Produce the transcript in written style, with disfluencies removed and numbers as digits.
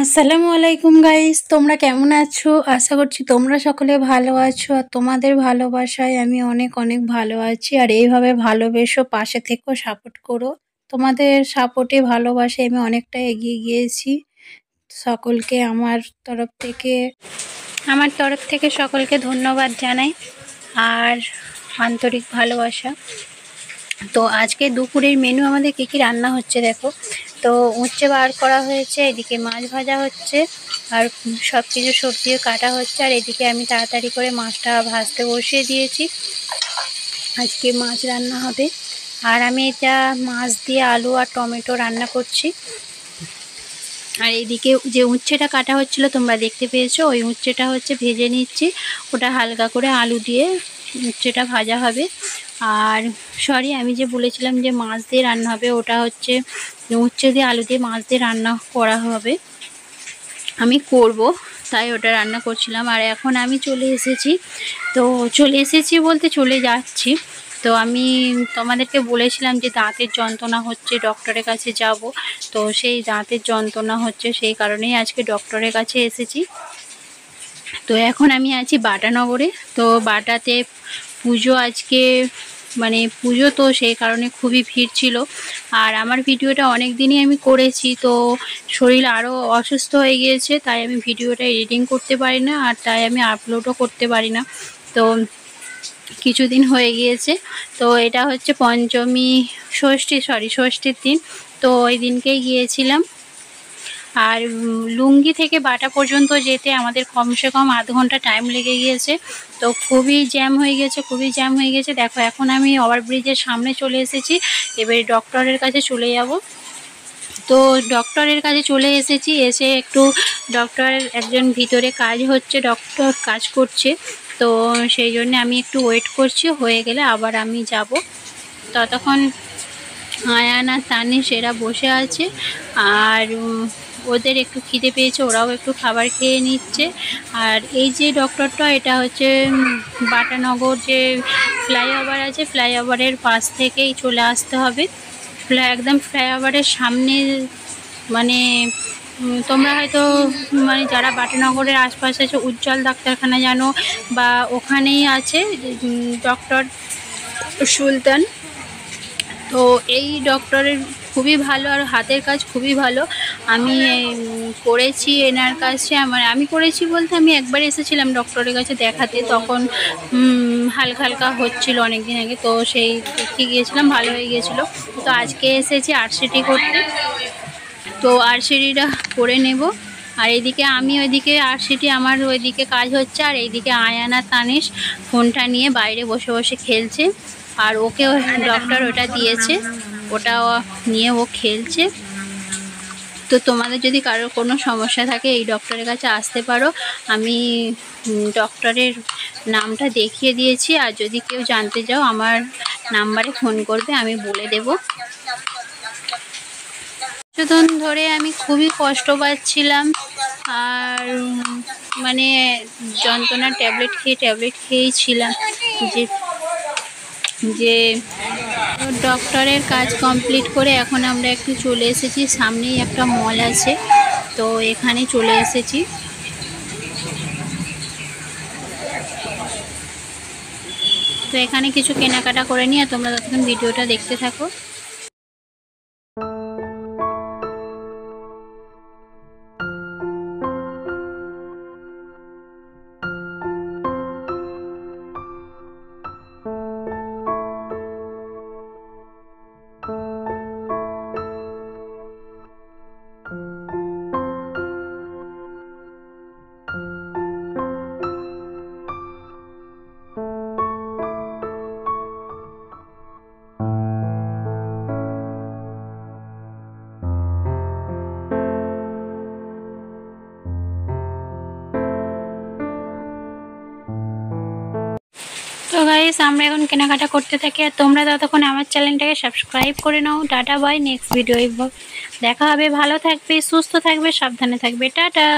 আসসালামু আলাইকুম গাইস, তোমরা কেমন আছো? আশা করছি তোমরা সকলে ভালো আছো। আর তোমাদের ভালোবাসায় আমি অনেক অনেক ভালো আছি। আর এইভাবে ভালোবেসো, পাশে থেকো, সাপোর্ট করো। তোমাদের সাপোর্টে ভালোবাসায় আমি অনেকটা এগিয়ে গিয়েছি। সকলকে আমার তরফ থেকে সকলকে ধন্যবাদ জানাই আর আন্তরিক ভালোবাসা। তো আজকে দুপুরের মেনু আমাদের কী কী রান্না হচ্ছে দেখো। তো উচ্ছে বার করা হয়েছে, এদিকে মাছ ভাজা হচ্ছে আর সব কিছু সবজিও কাটা হচ্ছে। আর এদিকে আমি তাড়াতাড়ি করে মাছটা ভাজতে বসিয়ে দিয়েছি। আজকে মাছ রান্না হবে আর আমি এটা মাছ দিয়ে আলু আর টমেটো রান্না করছি। আর এদিকে যে উচ্ছেটা কাটা হচ্ছিল তোমরা দেখতে পেয়েছো, ওই উচ্ছেটা হচ্ছে ভেজে নিচ্ছি। ওটা হালকা করে আলু দিয়ে উচ্ছেটা ভাজা হবে। আর সরি, আমি যে বলেছিলাম যে মাছ দিয়ে রান্না হবে, ওটা হচ্ছে উচ্ছে দিয়ে আলু দিয়ে মাছ দিয়ে রান্না করা হবে, আমি করব, তাই ওটা রান্না করছিলাম। আর এখন আমি চলে এসেছি বলতে চলে যাচ্ছি। তো আমি তোমাদেরকে বলেছিলাম যে দাঁতের যন্ত্রণা হচ্ছে, ডক্টরের কাছে যাব। তো সেই দাঁতের যন্ত্রণা হচ্ছে, সেই কারণেই আজকে ডক্টরের কাছে এসেছি। তো এখন আমি আছি বাটানগরে। তো বাটাতে পুজো আজকে, মানে পুজো, তো সেই কারণে খুবই ভিড় ছিল। আর আমার ভিডিওটা অনেক দিনই আমি করেছি, তো শরীর আরও অসুস্থ হয়ে গিয়েছে, তাই আমি ভিডিওটা এডিটিং করতে পারি না আর তাই আমি আপলোডও করতে পারি না। তো কিছুদিন হয়ে গিয়েছে। তো এটা হচ্ছে পঞ্চমী, ষষ্ঠীর দিন। তো ওই দিনকেই গিয়েছিলাম। আর লুঙ্গি থেকে বাটা পর্যন্ত যেতে আমাদের কমসে কম আধ ঘন্টা টাইম লেগে গিয়েছে। তো খুবই জ্যাম হয়ে গেছে। দেখো এখন আমি ওভারব্রিজের সামনে চলে এসেছি, এবারে ডক্টরের কাছে চলে যাব। তো ডক্টরের কাছে চলে এসেছি, এসে একটু ডক্টরের একজন ভিতরে কাজ হচ্ছে, ডক্টর কাজ করছে। তো সেই জন্য আমি একটু ওয়েট করছি, হয়ে গেলে আবার আমি যাব। ততক্ষণ আয়ান আর তানিশ এরা বসে আছে আর ওদের একটু খিদে পেয়েছে, ওরাও একটু খাবার খেয়ে নিচ্ছে। আর এই যে ডক্টরটা, এটা হচ্ছে বাটানগর যে ফ্লাইওভার আছে, ফ্লাইওভারের পাশ থেকেই চলে আসতে হবে। একদম ফ্লাইওভারের সামনে, মানে তোমরা হয়তো, মানে যারা বাটানগরের আশপাশে আছে, উজ্জ্বল ডাক্তারখানা জানো, বা ওখানেই আছে ডক্টর সুলতান। তো এই ডক্টরের খুবই ভালো আর হাতের কাজ খুবই ভালো। আমি করেছি এনার কাছে, আমি করেছি বলতে আমি একবার এসেছিলাম ডক্টরের কাছে দেখাতে, তখন হালকা হালকা হচ্ছিল অনেক দিন আগে, তো সেই দেখিয়ে গিয়েছিলাম, ভালো হয়ে গিয়েছিলো। তো আজকে এসেছি আরসিটি করতে, তো আরসিটিটা করে নেব। আর এইদিকে আমি ওইদিকে আরসিটি, আমার ওইদিকে কাজ হচ্ছে, আর এইদিকে আয়ান আর তানিশ ফোনটা নিয়ে বাইরে বসে বসে খেলছে। আর ওকে ডক্টর ওটা দিয়েছে, ওটা নিয়ে ও খেলছে। তো তোমাদের যদি কারোর কোনো সমস্যা থাকে এই ডক্টরের কাছে আসতে পারো। আমি ডক্টরের নামটা দেখিয়ে দিয়েছি, আর যদি কেউ জানতে চাও আমার নাম্বারে ফোন করবে, আমি বলে দেব। কিছুদিন ধরে আমি খুবই কষ্ট পাচ্ছিলাম, আর মানে যন্ত্রণার ট্যাবলেট খেয়েই ছিলাম। যে ডক্টরের কাজ কমপ্লিট করে এখন আমরা একটু চলে এসেছি, সামনেই একটা মল আছে, তো এখানে চলে এসেছি। তো এখানে কিছু কেনাকাটা করে নিয়ে তোমরা ততক্ষণ ভিডিওটা দেখতে থাকো। তো গাইস, আমরা এখন কেনাকাটা করতে থাকি, আর তোমরা ততক্ষণ আমার চ্যানেলটাকে সাবস্ক্রাইব করে নাও। টাটা, বাই, নেক্সট ভিডিও দেখা হবে। ভালো থাকবে, সুস্থ থাকবে, সাবধানে থাকবে, টাটা।